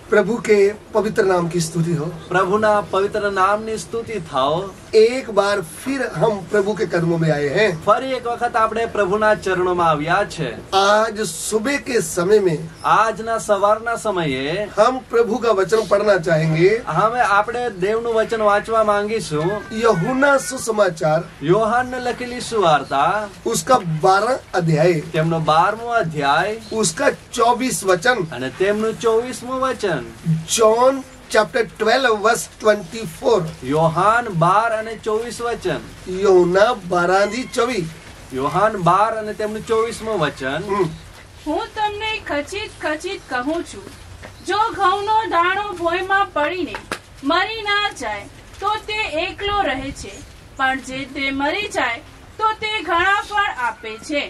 प्रभु के पवित्र नाम की स्तुति हो। પ્રભુના પવિત્ર નામની સ્તુતિ થાઓ। एक बार फिर हम प्रभु के कदमों में आए हैं। ફરી એક વખત આપણે પ્રભુના ચરણોમાં આવ્યા છે। आज सुबह के समय में આજના સવારના સમયે हम प्रभु का वचन पढ़ना चाहेंगे। હવે આપણે દેવનું વચન વાંચવા માંગીશું। यूहन्ना सुसमाचार યોહાનને લખેલી સુવાર્તા उसका 12 अध्याय, તેમનો 12મો અધ્યાય उसका 24 वचन, અને તેમનું 24મું વચન। John chapter 12 verse 24। યોહાન 12 અને 24 વચન। यूहन्ना 12:24। યોહાન 12 અને તેમનું 24મું વચન। હું તમને ખચિત ખચિત કહું છું, જો ઘઉંનો દાણો ભોંયમાં પડીને મરી ના જાય તો તે એકલો રહે છે, પણ જે તે મરી જાય તો તે ઘણા ફળ આપે છે।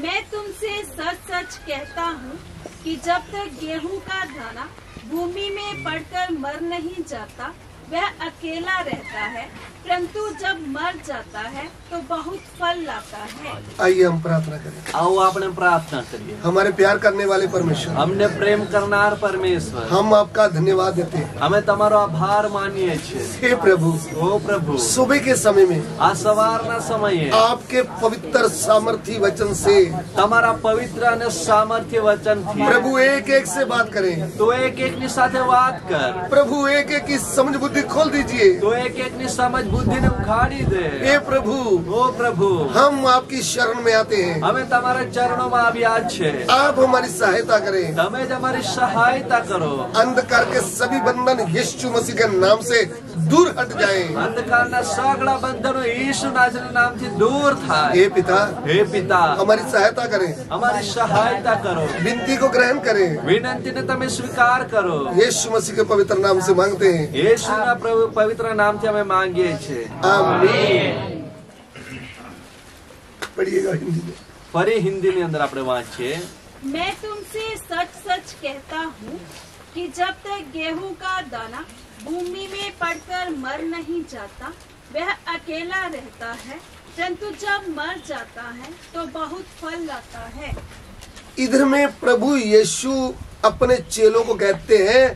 मैं तुमसे सच सच कहता हूँ कि जब तक गेहूं का दाना भूमि में पड़कर मर नहीं जाता वह अकेला रहता है, परंतु जब मर जाता है तो बहुत फल लाता है। आइए हम प्रार्थना करें। आओ આપણે પ્રાર્થના કરીએ। हमारे प्यार करने वाले परमेश्वर, અમને પ્રેમ કરનાર પરમેશ્વર, हम आपका धन्यवाद देते हैं। અમે તમારો આભાર માનીએ છીએ। हे प्रभु, ओ प्रभु, सुबह के समय में આ સવારના સમયે आपके पवित्र सामर्थी वचन से તમારા પવિત્ર અને સામર્થ્ય વચનથી प्रभु एक एक से बात करें। તો એક એકની સાથે વાત કર। प्रभु एक एक की समझ बुद्धि खोल दीजिए। તો એક એકની સમજ બુદ્ધિને ઉઘાડી દે। हे प्रभु, ओ प्रभु, हम आपकी शरण में आते हैं। અમે તમારા ચરણોમાં આવ્યા છે। आप हमारी सहायता करें। તમે જ અમારી સહાયતા કરો। अंधकार के सभी बंधन यीशु मसीह के नाम से दूर हट जाएं। અંધકારના સગળા બંધનો યીશુ નાઝરીના નામથી દૂર થાય। हे पिता, હે પિતા, हमारी सहायता करें। અમારી સહાયતા કરો। विनती को ग्रहण करें। વિનંતીને તમે સ્વીકાર કરો। यीशु मसीह के पवित्र नाम से मांगते हैं। యేసుના પ્રભુ પવિત્ર નામથી અમે માંગીએ છીએ। आमीन। पढ़िएगा हिंदी में। ફરી હિન્દીની અંદર આપણે વાંચીએ। मैं तुमसे सच सच कहता हूँ कि जब तक गेहूं का दाना भूमि में पड़कर मर नहीं जाता वह अकेला रहता है, परंतु जब मर जाता है तो बहुत फल लाता है। इधर में प्रभु यीशु अपने चेलों को कहते हैं,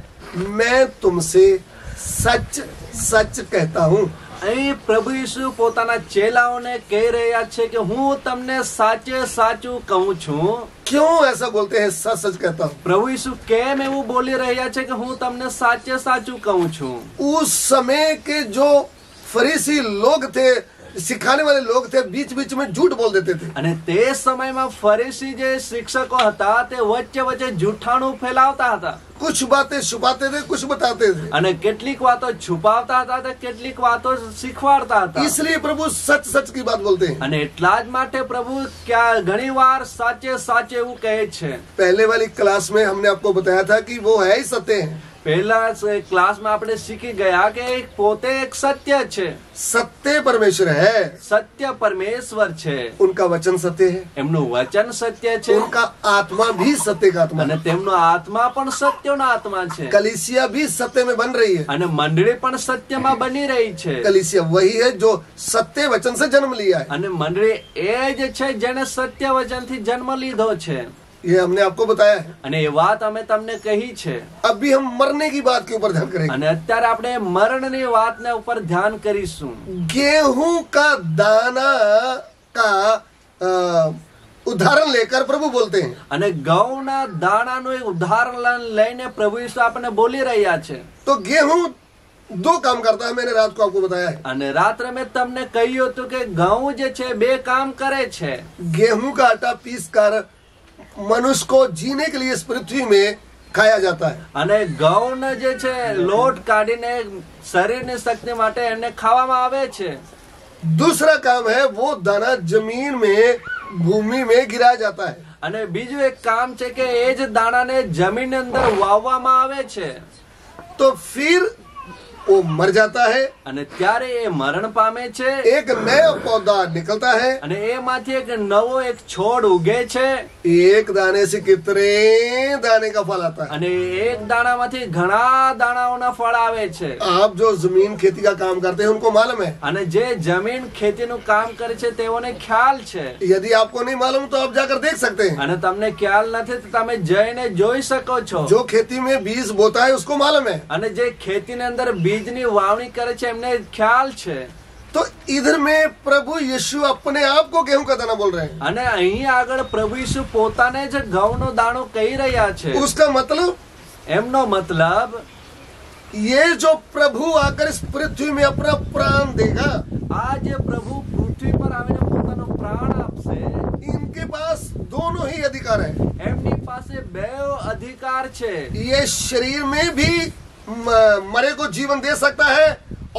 मैं तुमसे सच सच कहता हूँ। અહીં પ્રભુ ઈસુ પોતાના ચેલાઓને કહી રહ્યા છે કે હું તમને સાચે સાચું કહું છું। क्यों ऐसा बोलते हैं सच सच कहता हूँ? પ્રભુ ઈસુ કેમ એવું બોલી રહ્યા છે કે હું તમને સાચે સાચું કહું છું। उस समय के जो फरीसी लोग थे, सिखाने वाले लोग थे, बीच बीच में झूठ बोल देते थे। અને તે સમયમાં ફરીસી જે શિક્ષકો હતા તે વચ્ચે વચ્ચે જૂઠાણું ફેલાવતા હતા। कुछ बातें छुपाते थे, कुछ बताते थे। અને કેટલીક વાતો છુપાવતા હતા તો કેટલીક વાતો શીખવાડતા હતા। इसलिए प्रभु सच सच की बात बोलते हैं। અને એટલા જ માટે પ્રભુ ઘણી વાર સાચે સાચે એવું કહે છે। पहले वाली क्लास में हमने आपको बताया था कि वो है ही सत्य है। પહેલા ક્લાસમાં આપણે શીખી ગયા કે પોતે એક સત્ય છે। सत्य परमेश्वर है, સત્ય પરમેશ્વર છે। उनका वचन सत्य है, એમનું વચન સત્ય છે उनका आत्मा भी सत्य का आत्मा અને है। તેમનો આત્મા પણ સત્યનો આત્મા છે कलीसिया भी सत्य में बन रही है। અને મંડળી પણ સત્યમાં બની રહી છે। कलीसिया वही है जो सत्य वचन से जन्म लिया है। અને મંડળી એ જ છે જેને સત્ય વચનથી જન્મ લીધો છે। ये हमने आपको बताया है। અને એ વાત અમે તમને કહી છે। अभी हम मरने की बात के ऊपर ध्यान करेंगे। અને અત્યારે આપણે મરણની વાતને ઉપર ધ્યાન કરીશું। गेहूं का दाना का उदाहरण लेकर प्रभु बोलते हैं। અને ઘઉંના દાણાનું એક ઉદાહરણ લઈને પ્રભુ ઈસુ આપણને બોલી રહ્યા છે। तो गेहूं दो काम करता है, मैंने रात को आपको बताया है। અને રાત્રે મેં તમને કહ્યું હતું કે ઘઉં જે છે બે કામ કરે છે। गेहूं का आटा पीस कर मनुष्य को जीने के लिए इस पृथ्वी में खाया जाता है। અને ઘઉંને જે છે લોટ કાઢીને શરીરની શક્તિ માટે એને ખાવામાં આવે છે। दूसरा काम है वो दाना जमीन में भूमि में गिराया जाता है। અને બીજું એક કામ છે કે એ જ દાણાને જમીનની અંદર વાવવામાં આવે છે। तो फिर वो मर जाता है, અને ત્યારે એ મરણ પામે છે एक नया पौधा निकलता है। અને એમાંથી એક નવો એક છોડ ઉગે છે एक दाने से कितने दाने का फल आता है। અને એક દાણામાંથી ઘણા દાણાઓના ફળ આવે છે। आप जो जमीन खेती का काम करते हैं उनको मालूम है। અને જે જમીન ખેતીનું કામ કરે છે તેઓને ખ્યાલ છે। यदि आपको नहीं मालूम तो आप जाकर देख सकते हैं। અને તમને ખ્યાલ નથી તો તમે જઈને જોઈ શકો છો। जो खेती में बीज बोता है उसको मालूम है। અને જે ખેતીની અંદર બીજની વાવણી કરે છે એમને ખ્યાલ છે। तो इधर में प्रभु यीशु अपने आप को गेहूं का दाना बोल रहे हैं। અને અહીં આગળ પ્રભુ ઈસુ પોતાને જ ઘઉંનો દાણો કહી રહ્યા છે। उसका मतलब એમનો મતલબ ये जो प्रभु आकर इस पृथ्वी में अपना प्राण देगा, આ જે પ્રભુ પૃથ્વી પર આવીને પોતાનો પ્રાણ આપશે इनके पास दोनों ही अधिकार है। એમની પાસે બે અધિકાર છે। ये शरीर में भी मरे को जीवन दे सकता है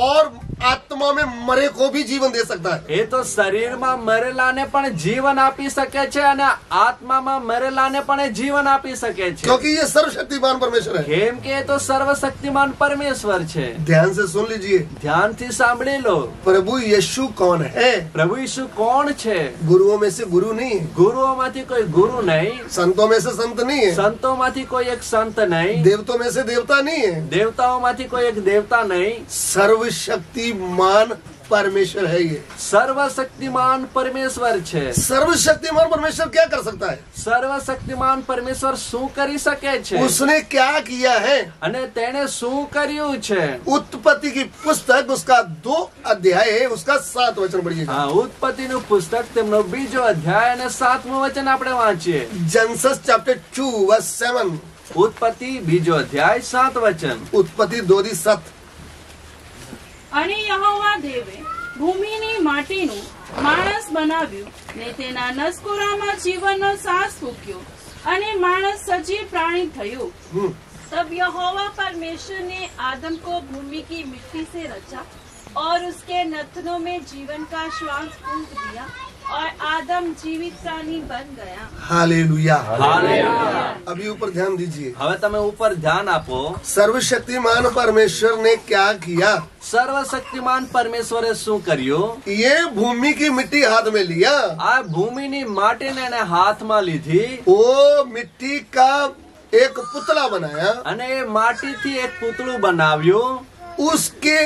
और आत्मा में मरे को भी जीवन दे सकता है। એ તો શરીરમાં મરેલાને પણ જીવન આપી શકે છે અને આત્મામાં મરેલાને પણ એ જીવન આપી શકે છે। क्योंकि ये सर्वशक्तिमान परमेश्वर है। કેમ કે એ તો સર્વશક્તિમાન પરમેશ્વર છે। ध्यान से सुन लीजिए, ધ્યાનથી સાંભળી લો। प्रभु यीशु कौन है? પ્રભુ ઈસુ કોણ છે? गुरुओं में से गुरु नहीं है, ગુરુઓમાંથી કોઈ ગુરુ નહીં, संतों में से संत नहीं है, સંતોમાંથી કોઈ એક સંત નહીં, देवतों में से देवता नहीं है। દેવતાઓમાંથી કોઈ એક દેવતા નહીં। सर्वशक्तिमान परमेश्वर है ये। સર્વશક્તિમાન પરમેશ્વર છે। सर्वशक्तिमान परमेश्वर क्या कर सकता है? સર્વશક્તિમાન પરમેશ્વર શું કરી શકે છે? उसने क्या किया है? અને તેણે શું કર્યું છે? उत्पत्ति की पुस्तक उसका 2 अध्याय है, उसका 7 वचन पढ़िएगा। આ ઉત્પત્તિનું પુસ્તક તેમનો બીજો અધ્યાય અને 7મું વચન આપણે વાંચીએ। Genesis chapter 2 verse 7। ઉત્પત્તિ બીજો અધ્યાય 7 વચન। उत्पत्ति 2:7। અને યહોવા દેવે ભૂમિની માટીનું માણસ બનાવ્યું ને તેના નસકોરામાં જીવનનો શ્વાસ ફૂંક્યો અને માણસ સજીવ પ્રાણી થયું। तब यहोवा परमेश्वर ने आदम को भूमि की मिट्टी से रचा और उसके नथनों में जीवन का श्वास फूंक दिया और आदम जीवित प्राणी बन गया। हालेलुया। હાલેલુયા। अभी ऊपर ध्यान दीजिए, હવે તમે ઉપર ध्यान આપો। सर्वशक्तिमान परमेश्वर ने क्या किया? સર્વશક્તિમાન પરમેશ્વરે શું કર્યું? ये भूमि की मिट्टी हाथ में लिया, આ ભૂમિની માટીને એને હાથમાં લીધી वो मिट्टी का एक पुतला बनाया, અને એ માટીથી એક પૂતળું બનાવ્યું उसके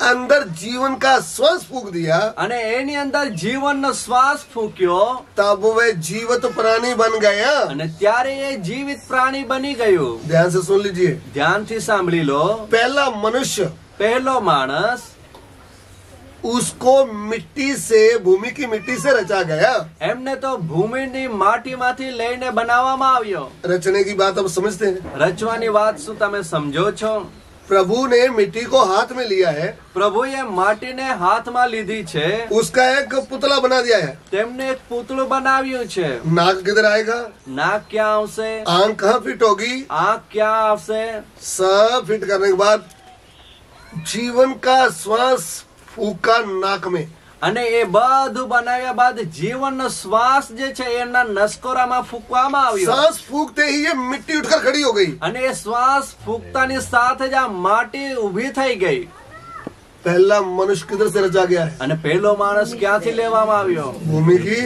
अंदर जीवन का श्वास फूंक दिया, અને એની અંદર જીવનનો શ્વાસ ફૂંક્યો तब वह जीवित प्राणी बन गया। અને ત્યારે એ જીવિત પ્રાણી બની ગયું। ध्यान से सुन लीजिए, ધ્યાનથી સાંભળી લો। पहला मनुष्य, પહેલો માણસ उसको मिट्टी से, भूमि की मिट्टी से रचा गया। એમને તો ભૂમિની માટીમાંથી લઈને બનાવવામાં આવ્યો। रचने की बात अब समझते हैं। રચવાની વાત શું તમે સમજો છો? प्रभु ने मिट्टी को हाथ में लिया है, પ્રભુએ માટીને હાથમાં લીધી છે, उसका एक पुतला बना दिया है। તેમને એક પૂતળું બનાવ્યું છે। नाक किधर आएगा? નાક ક્યાં આવશે? आंख कहाँ फिट होगी? આંખ ક્યાં આવશે? सब फिट करने के बाद जीवन का श्वास फूका नाक में, અને એ બધું બનાવ્યા બાદ જીવનનો શ્વાસ જે છે એના નસકોરામાં ફૂંકવામાં આવ્યો सांस फूकते ही ये मिट्टी उठकर खड़ी हो गई। અને એ શ્વાસ ફૂંકતાની સાથે જ આ માટી ઊભી થઈ ગઈ। पहला मनुष्य किधर से रचा गया है? અને પહેલો માણસ ક્યાંથી લેવામાં આવ્યો? भूमि की।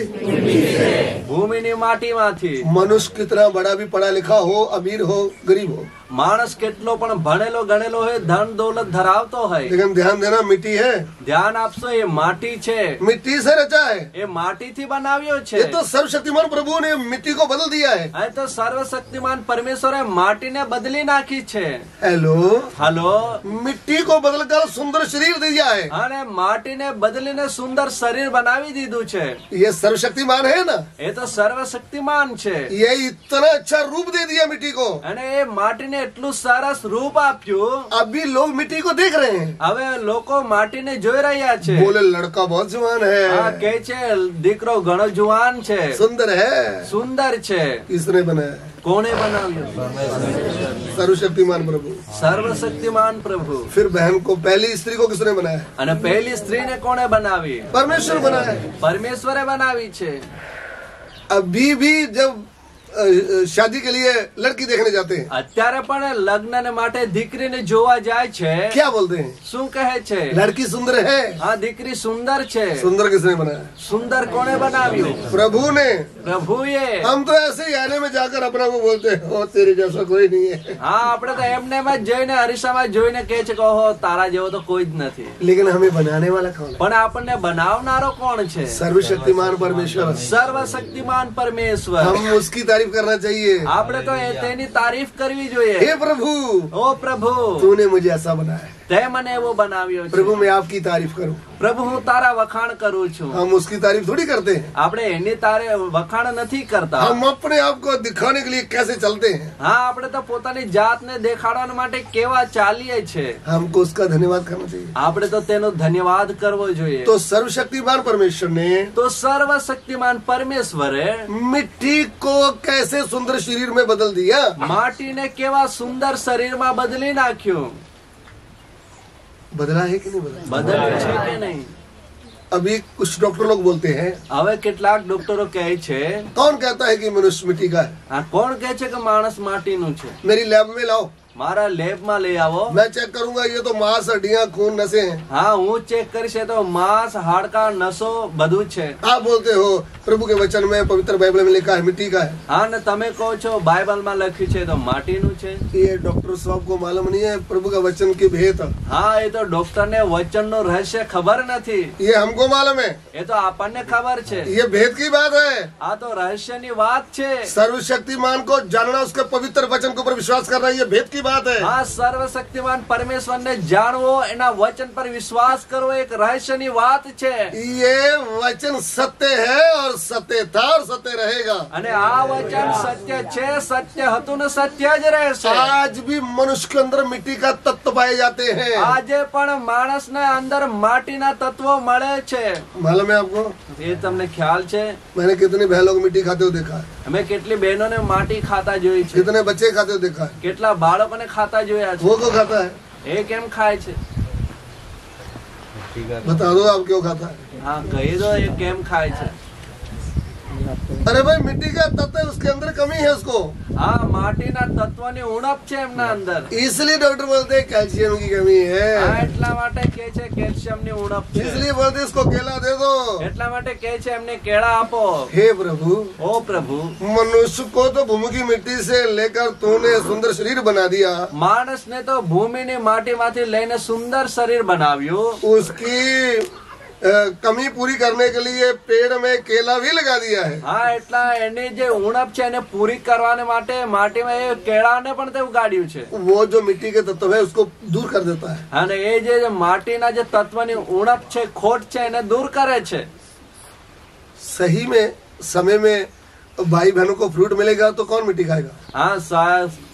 ભૂમિની માટીમાંથી। मनुष्य कितना बड़ा भी पढ़ा लिखा हो, अमीर हो, गरीब हो, માણસ કેટલો પણ ભણેલો ગણેલો હોય, ધન દોલત ધરાવતો હોય, लेकिन ध्यान देना, मिट्टी है, ધ્યાન આપશો એ માટી છે। मिट्टी से रचा है। એ માટીથી બનાવ્યો છે। ये तो सर्वशक्तिमान प्रभु ने मिट्टी को बदल दिया है। આ તો સર્વશક્તિમાન પરમેશ્વરે માટીને બદલી નાખી છે। हेलो, હાલો। मिट्टी को बदलकर सुंदर शरीर दिया है। અને માટીને બદલીને સુંદર શરીર બનાવી દીધું છે। ये सर्वशक्तिमान है ना? એ તો સર્વશક્તિમાન છે। ये इतना अच्छा रूप दे दिया मिट्टी को। અને એ માટીને એટલું સરસ રૂપ આપ્યું। अभी लोग मिट्टी को देख रहे हैं, હવે લોકો માટીને જોઈ રહ્યા છે। बोले लड़का बहुत जवान આ है, કહે છે દીકરો ઘણો જુવાન છે, सुंदर है। સુંદર છે। किसने बनाया? કોણે બનાવ્યો? सर्वशक्तिमान प्रभु। સર્વશક્તિમાન પ્રભુ। फिर बहन को, पहली स्त्री को किसने बनाया? અને પહેલી સ્ત્રીને કોણે બનાવી? परमेश्वर बनाया। પરમેશ્વરે બનાવી છે। अभी भी जब शादी के लिए लड़की देखने जाते हैं, અત્યારે પણ લગ્નને માટે દીકરીને જોવા જાય છે, क्या बोलते हैं? શું કહે છે? लड़की सुंदर है। હા, દીકરી સુંદર છે। सुंदर किसने बनाया? સુંદર કોણે બનાવ્યું? प्रभु ने। પ્રભુએ। हम तो ऐसे ही आने में जाकर अपना को बोलते हैं, ओ तेरे जैसा कोई नहीं है। હા, આપણે તો એમને માં જોઈને અરીસામાં જોઈને કહે છે કે ઓહો તારા જેવો તો કોઈ જ નથી। लेकिन हमें बनाने वाला कौन है? પણ આપણને બનાવનારો કોણ છે? सर्वशक्तिमान परमेश्वर। સર્વશક્તિમાન પરમેશ્વર। हम उसकी तारीफ करना चाहिए। આપણે તો તેની તારીફ કરવી જોઈએ। हे प्रभु, ओ प्रभु, तूने मुझे ऐसा बनाया। તે મને એવો બનાવ્યો છે। प्रभु, मैं आपकी तारीफ करूं। પ્રભુ, હું તારા વખાણ કરું છું। हम उसकी तारीफ थोड़ी करते हैं। આપણે એની તારે વખાણ નથી કરતા। हम अपने आप को दिखाने के लिए कैसे चलते हैं। હા, આપણે તો પોતાની જાતને દેખાડવા માટે કેવા ચાલીએ છે। हमको उसका धन्यवाद करना चाहिए। આપણે તો તેનો ધન્યવાદ કરવો જોઈએ। तो सर्वशक्तिमान परमेश्वर ने તો સર્વશક્તિમાન પરમેશ્વરે मिट्टी को कैसे सुंदर शरीर में बदल दिया। માટીને કેવા સુંદર શરીરમાં બદલી નાખ્યું। बदला है कि नहीं बदला? બદલ્યું છે કે નહીં? अभी कुछ डॉक्टर लोग बोलते हैं, હવે કેટલાક ડોક્ટરો કહે છે, कौन कहता है कि मनुष्य मिट्टी का है? આ કોણ કહે છે કે માણસ માટીનું છે? मेरी लैब में लाओ, મારા લેબમાં લઈ આવો। मैं चेक करूंगा। ये तो मांस, हड्डियां, खून, नसें हैं। હા, હું ચેક કરીશ તો માંસ, હાડકા, નસો બધું છે। आप बोलते हो प्रभु के वचन में, पवित्र बाइबल में लिखा है मिट्टी का है। હા, ને તમે કહો છો બાઇબલમાં લખ્યું છે તો માટીનું છે। ये डॉक्टर साहब को मालूम नहीं है प्रभु का वचन की भेद। હા, એ તો ડોક્ટરને વચનનું રહસ્ય ખબર નથી। ये हमको मालूम है, એ તો આપણને ખબર છે। ये भेद की बात है। આ તો રહસ્યની વાત છે। सर्वशक्तिमान को जानना, उसके पवित्र वचन के ऊपर विश्वास करना, ये भेद की बात है। હા, સર્વશક્તિમાન પરમેશ્વરને જાણવો, એના વચન પર વિશ્વાસ કરવો એક રહસ્યની વાત છે। ये वचन सत्य है और सत्य था और सत्य रहेगा। અને આ વચન સત્ય છે, સત્ય હતું ને સત્ય જ રહેશે। आज भी मनुष्य के अंदर मिट्टी का तत्व पाए जाते हैं। આજે પણ માણસને અંદર માટીના તત્વો મળે છે। मालूम है आपको? એ તમને ખ્યાલ છે? मैंने कितने बहन लोग मिट्टी खाते हुए देखा है, અમે કેટલી બહેનોને માટી ખાતા જોઈ છે, कितने बच्चे खाते हुए देखा है। કેટલા બાળકોને ખાતા જોયા છે। वो क्यों खाता है? એ કેમ ખાય છે? बता दो आप क्यों खाता है? હા, કહી દો એ કેમ ખાય છે। अरे भाई, मिट्टी का तत्व है, उसके अंदर कमी है उसको। હા, માટીના તત્વની ઉણપ છે એમના અંદર। इसलिए डॉक्टर बोलते हैं कैल्शियम की कमी હા, है। એટલા માટે કહે છે કેલ્શિયમની ઉણપ છે। इसलिए बोलते हैं इसको केला दे दो। એટલા માટે કહે છે એમને કેળા આપો। हे प्रभु, ઓ પ્રભુ, मनुष्य को तो भूमि की मिट्टी से लेकर तूने सुंदर शरीर बना दिया। માણસને તો ભૂમિની માટીમાંથી લઈને સુંદર શરીર બનાવ્યું। उसकी कमी पूरी करने के लिए पेड़ में केला भी लगा दिया है। હા, એટલા એની જે ઉણપ છે એને પૂરી કરવાને માટે માટીમાં એ કેળાને પણ તે ઉગાડ્યું છે। वो जो मिट्टी के तत्व है उसको दूर कर देता है। અને એ જે માટીના જે તત્વની ઉણપ છે, ખોટ છે, એને દૂર કરે છે। सही में समय में भाई बहनों को फ्रूट मिलेगा तो कौन मिट्टी खाएगा? હા,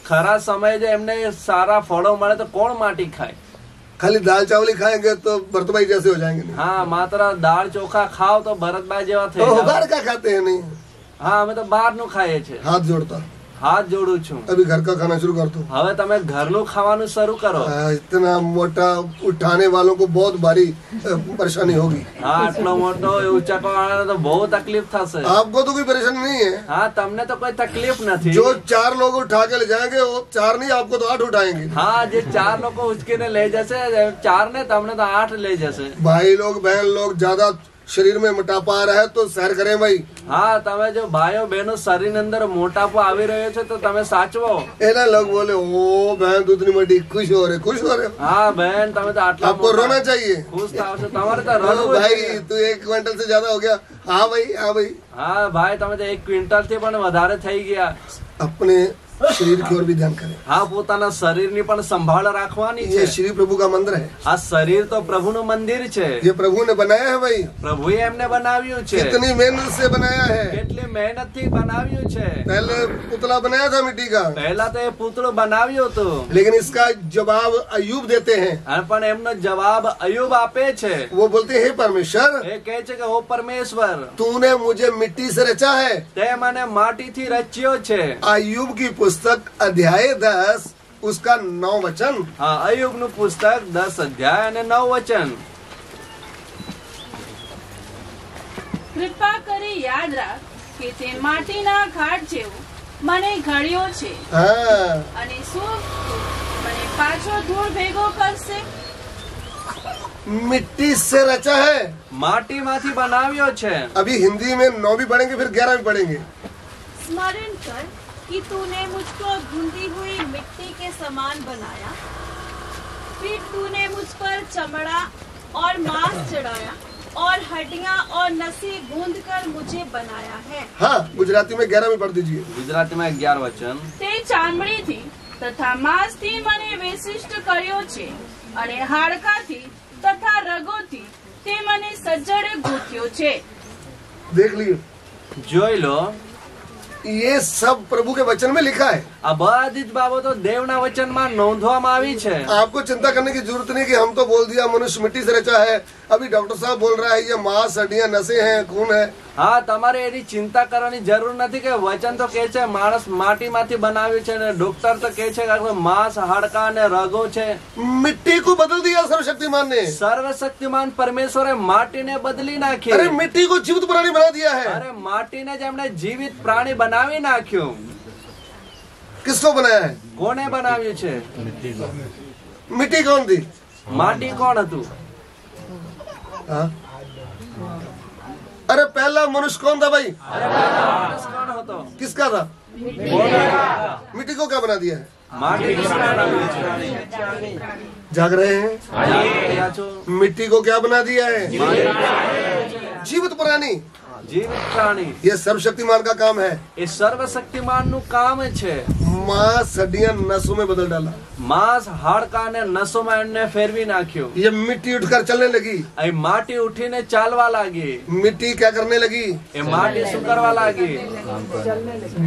ખરા સમયે જે એમને સારા ફળો મળે તો કોણ માટી ખાય? खाली दाल चावल ही खाएंगे तो भरतभाई जैसे हो जाएंगे नहीं। હા, માત્ર દાળ ચોખા ખાવ તો ભરતભાઈ જેવા થઈ तो જાવ। बाहर का खाते हैं नहीं। હા, અમે તો બહારનું ખાઈએ છીએ। हाथ जोड़ता, હાથ જોડું છું। अभी घर का खाना शुरू कर दो। હવે તમે ઘરનું ખાવાનું શરૂ કરો। इतना मोटा उठाने वालों को बहुत भारी परेशानी होगी। હા, આટલો મોટો ઉંચકવા વાળાને તો બહુ તકલીફ થશે। आपको तो कोई परेशानी नहीं है। હા, તમને તો કોઈ તકલીફ નથી। जो 4 लोग उठा के ले जाएंगे वो 4 नहीं, आपको तो 8 उठाएंगे। હા, જે 4 લોકો ઉચકીને લઈ જશે, 4 ને તમને તો 8 લઈ જશે। भाई लोग, बहन लोग, ज्यादा शरीर में मोटापा आ रहा है तो सैर करें भाई। હા, તમે જો ભાઈઓ બહેનો શરીરની અંદર મોટાપો આવી રહ્યો છે તો તમે સાચવો। एना लोग बोले ओ बहन तू इतनी मोटी, खुश हो रहे, खुश हो रहे। હા બહેન, તમે તો આટલા आपको रोना चाहिए। ખુશ થાવ છો, તમારે તો ओ રડવું भाई જોઈએ। तू 1 क्विंटल से ज्यादा हो गया। हाँ भाई, हाँ भाई। હા ભાઈ, તમે તો 1 ક્વિન્ટલ થી પણ વધારે થઈ ગયા। अपने शरीर की ओर भी ध्यान करें। હા, પોતાના શરીરની પણ સંભાળ રાખવાની ये છે। श्री प्रभु का मंदिर है। આ શરીર તો પ્રભુનું મંદિર છે। ये प्रभु ने बनाया है भाई। પ્રભુએ એમને બનાવ્યું છે। कितनी मेहनत से बनाया है। કેટલી મહેનતથી બનાવ્યું છે। पहले पुतला बनाया था मिट्टी का, પહેલા તો એ પૂતળું બનાવ્યું હતું, लेकिन इसका जवाब अय्यूब देते हैं। પણ એમનો જવાબ અયુબ આપે છે। वो बोलते हैं हे परमेश्वर, એ કહે છે કે ઓ પરમેશ્વર, तूने मुझे मिट्टी से रचा है। તે મને માટીથી રચ્યો છે। अय्यूब की पुस्तक अध्याय 10 उसका 9 वचन। હા, અયુબનું પુસ્તક 10 અધ્યાય અને 9 વચન। કૃપા કરી યાદ રાખ કે તે માટીના ખાટ જેવું મને ઘડ્યો છે हाँ, અને શું મને પાછો ધૂળ ભેગો કરશે? मिट्टी से रचा है। માટીમાંથી બનાવ્યો છે। अभी हिंदी में 9 भी पढ़ेंगे, फिर 11 भी पढ़ेंगे। स्मरण कर कि तूने मुझको गूंदी हुई मिट्टी के समान बनाया, फिर तूने मुझ पर चमड़ा और मांस चढ़ाया और हड्डियां और नसें गूंद कर मुझे बनाया है। हाँ, गुजराती में 11 में पढ़ दीजिए। ગુજરાતીમાં 11 વચન। તે ચામડીથી તથા માંસથી મને વિશિષ્ટ કર્યો છે અને હાડકાથી તથા રગોથી તે મને સજ્જડે ગૂંથ્યો છે। देख लीजिए, જોઈ લો, ये सब प्रभु के वचन में लिखा है। આ બધી જ બાબતો દેવના વચનમાં નોંધવામાં આવી છે। आपको चिंता करने की जरूरत नहीं कि हम तो बोल दिया मनुष्य मिट्टी से रचा है। अभी डॉक्टर साहब बोल रहा है ये मांस, हड्डियां, नसें हैं, खून है। હા, તમારે એની चिंता કરવાની જરૂર નથી કે વચન તો કહે છે માણસ માટીમાંથી બનાવ્યું છે અને ડોક્ટર તો કહે છે કે માંસ, હાડકા અને રગો છે। मिट्टी को बदल दिया सर्वशक्तिमान ने। સર્વશક્તિમાન પરમેશ્વરે માટીને બદલી નાખી। अरे मिट्टी को जीवित प्राणी बना दिया है। અરે માટીને જ એમણે જીવિત પ્રાણી બનાવી નાખ્યું। किसको बनाया है? કોને બનાવ્યું છે? मिट्टी कौन थी? માટી કોણ હતું? हाँ? अरे पहला मनुष्य कौन था भाई? માણસ કોણ હતો? किसका था? मिट्टी को क्या बना दिया है? માટી બનાવ્યું છે। जाग रहे हैं? જાગી રહ્યા છો? मिट्टी को क्या बना दिया है? जीवित प्राणी। જીવિત પ્રાણી ये सर्वशक्तिमान का काम है। એ સર્વશક્તિમાન નું કામ છે। मांस, हड्डियां, नसों में बदल डाला। માંસ, હાડકા અને નસોમાં એમને ફેરવી નાખ્યું। ये मिट्टी उठकर चलने लगी। એ માટી ઉઠીને ચાલવા લાગી। मिट्टी क्या करने लगी? એ માટી શું કરવા લાગી?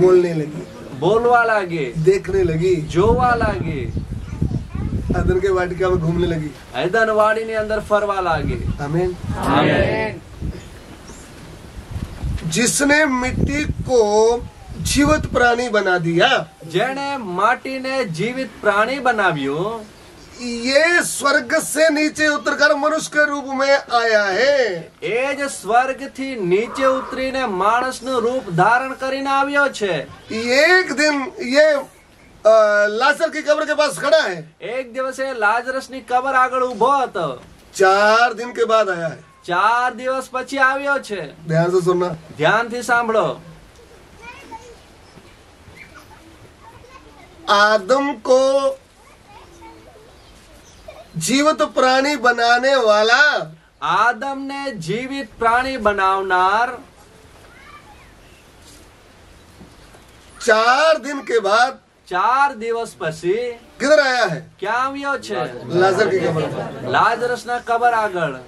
बोलने लगी, બોલવા લાગી, देखने लगी, જોવા લાગી, अदन के वाटिका में घूमने लगी। ऐदनवाड़ीની અંદર ફરવા લાગી। आमीन। આમેન। जिसने मिट्टी को जीवित प्राणी बना दिया, જેણે માટીને જીવિત પ્રાણી બનાવ્યું, ये स्वर्ग से नीचे उतरकर मनुष्य के रूप में आया है। એ જ સ્વર્ગથી નીચે ઉતરીને માણસનું રૂપ ધારણ કરીને આવ્યો છે। एक दिन ये लाजर की कब्र के पास खड़ा है। એક દિવસે લાજરસની કબર આગળ ઉભો હતો। 4 दिन के बाद आया है। 4 દિવસ પછી આવ્યો છે। ध्यान से सुनना। ધ્યાનથી સાંભળો। आदम को जीवित प्राणी बनाने वाला, આદમને જીવિત પ્રાણી બનાવનાર 4 दिन के बाद 4 દિવસ પછી किधर आया है? ક્યાં આવ્યો છે? लाजर की कब्र पर। લાજરસના કબર આગળ।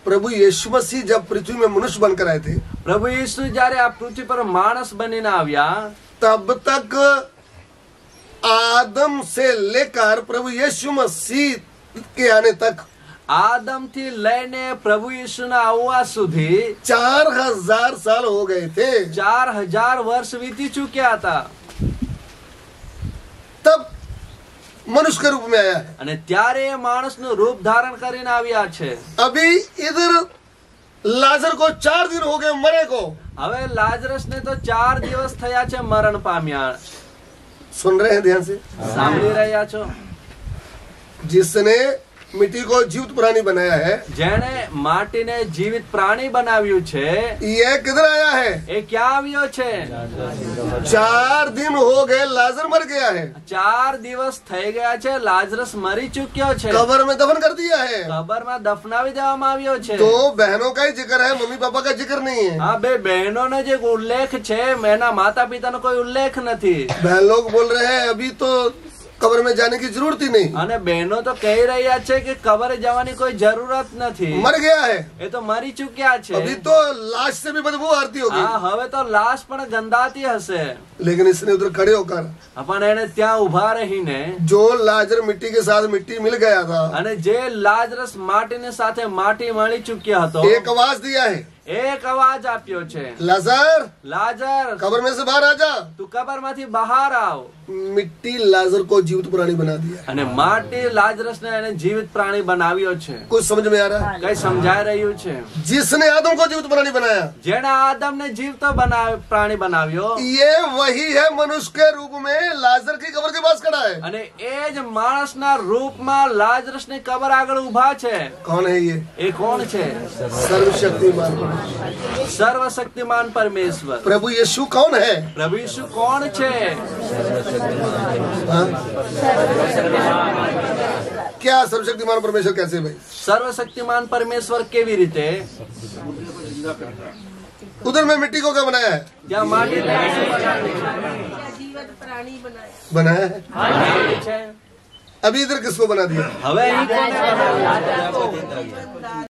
प्रभु यीशु मसीह जब पृथ्वी में मनुष्य बनकर आए थे, પ્રભુ ઈસુ જ્યારે આ પૃથ્વી પર માણસ બનીને આવ્યા, तब तक आदम से लेकर प्रभु यीशु मसीह के आने तक આદમથી લઈને પ્રભુ ઈસુના આવવા સુધી 4000 साल हो गए थे। 4000 વર્ષ વીતી ચૂક્યા હતા। तब मनुष्य के रूप में आया है। અને ત્યારે એ માણસનું રૂપ ધારણ કરીને આવ્યા છે। अभी इधर लाजर को 4 दिन हो गए मरे को। હવે લાજરસને તો 4 દિવસ થયા છે મરણ પામ્યા। सुन रहे हैं ध्यान से? સાંભળી રહ્યા છો? जिसने मिट्टी को जीवित प्राणी बनाया है, જેણે માટીને જીવિત પ્રાણી બનાવ્યું છે, ये किधर आया है? એ ક્યાં આવ્યો છે? 4 दिन हो गए, लाजर मर गया है। 4 દિવસ થઈ ગયા છે, લાજરસ મરી ચૂક્યો છે। कब्र में दफन कर दिया है। કબરમાં દફનાવી દેવામાં આવ્યો છે। तो बहनों का ही जिक्र है, मम्मी पापा का जिक्र नहीं है। આ બે બહેનોનો જે ઉલ્લેખ છે, એના માતા પિતાનો કોઈ ઉલ્લેખ નથી। बहन लोग बोल रहे हैं अभी तो कब्र में जाने की जरूरत ही नहीं, અને બહેનો તો કહી રહ્યા છે કે કબરે જવાની કોઈ જરૂરત નથી। मर गया है। એ તો મરી ચૂક્યા છે। अभी तो लाश से भी बदबू आती होगी। હા, હવે તો લાશ પણ ગંધાતી હશે। लेकिन इसने उधर खड़े होकर, પણ એને ત્યાં ઉભા રહીને, जो लाजर मिट्टी के साथ मिट्टी मिल गया था, અને જે લાજરસ માટીની સાથે માટી મળી ચૂક્યો હતો, एक आवाज दिया है। એક અવાજ આપ્યો છે, लाजर લાજર कब्र में से बाहर आ जा। તું કબરમાંથી બહાર આવ। मिट्टी लाजर को जीवित प्राणी बना दिया। અને માટી લાજરસને એને જીવિત પ્રાણી બનાવ્યો છે। कुछ समझ में आ रहा है? કઈ સમજાઈ રહ્યું છે? जिसने आदम को जीवित प्राणी बनाया, જેણે આદમને જીવતો પ્રાણી બનાવ્યો, ये वही है मनुष्य के रूप में लाजर की कब्र के पास खड़ा है। અને એ જ માણસના રૂપમાં લાજરસની કબર આગળ ઉભા છે। कौन है ये? એ કોણ છે? सर्वशक्तिमान સર્વશક્તિમાન પરમેશ્વર। प्रभु यीशु कौन है? પ્રભુ ઈસુ કોણ છે? हाँ? क्या सर्वशक्तिमान परमेश्वर कैसे भाई? સર્વશક્તિમાન પરમેશ્વર કેવી રીતે? उधर में मिट्टी को क्या बनाया है? જ્યાં માટી जीवित प्राणी बनाया। बनाया है। છે, अभी इधर किसको बना दिया? હવે અહીં કોને બનાવ્યું?